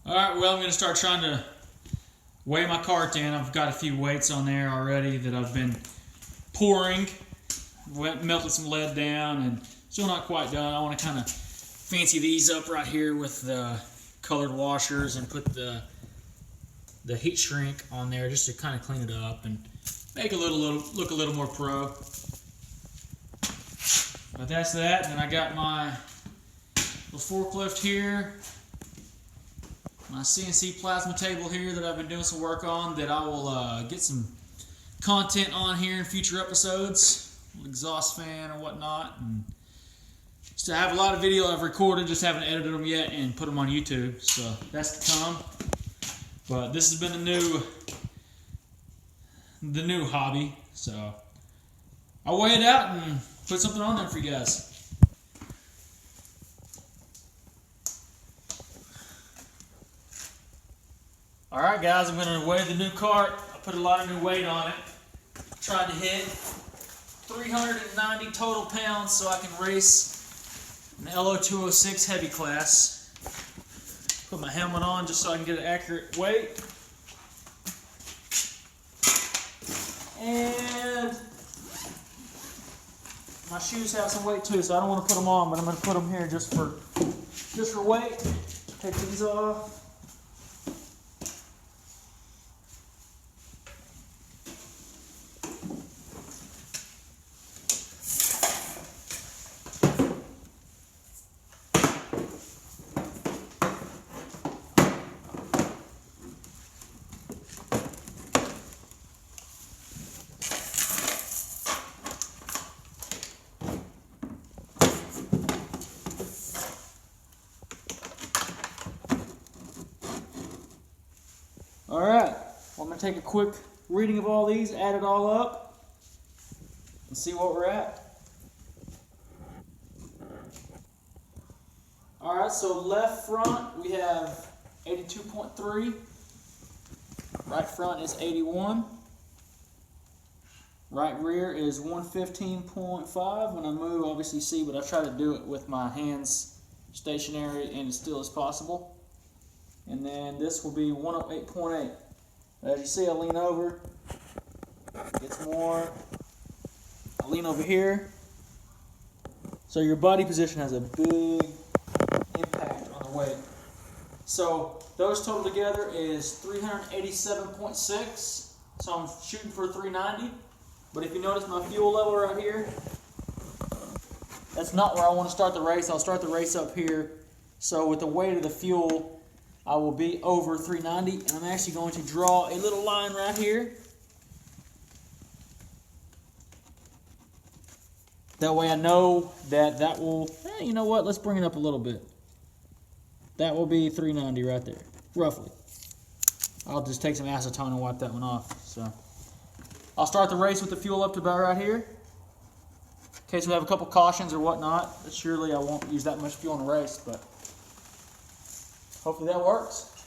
Alright, well, I'm going to start trying to weigh my cart in. I've got a few weights on there already that I've been pouring. Melted some lead down and still not quite done. I want to kind of fancy these up right here with the colored washers and put the heat shrink on there just to kind of clean it up and make it look a little more pro. But that's that. And then I got my little forklift here. My CNC plasma table here that I've been doing some work on that I will get some content on here in future episodes, exhaust fan and whatnot. And just I have a lot of video I've recorded, just haven't edited them yet and put them on YouTube, so that's to come. But this has been the new hobby, so I'll weigh it out and put something on there for you guys. Alright guys, I'm going to weigh the new cart. I put a lot of new weight on it. Trying to hit 390 total pounds so I can race an LO206 heavy class. Put my helmet on just so I can get an accurate weight. And my shoes have some weight too, so I don't want to put them on, but I'm going to put them here just for weight. Take these off. Alright, well, I'm going to take a quick reading of all these, add it all up, and see what we're at. Alright, so left front we have 82.3, right front is 81, right rear is 115.5. When I move, obviously see, but I try to do it with my hands stationary and as still as possible. And then this will be 108.8. As you see, I lean over, gets more. I lean over here. So your body position has a big impact on the weight. So those total together is 387.6. So I'm shooting for 390. But if you notice my fuel level right here, that's not where I want to start the race. I'll start the race up here. So with the weight of the fuel, I will be over 390, and I'm actually going to draw a little line right here. That way I know that will, you know what, let's bring it up a little bit. That will be 390 right there, roughly. I'll just take some acetone and wipe that one off. So I'll start the race with the fuel up to about right here. In case we have a couple cautions or whatnot, surely I won't use that much fuel in the race, but hopefully that works.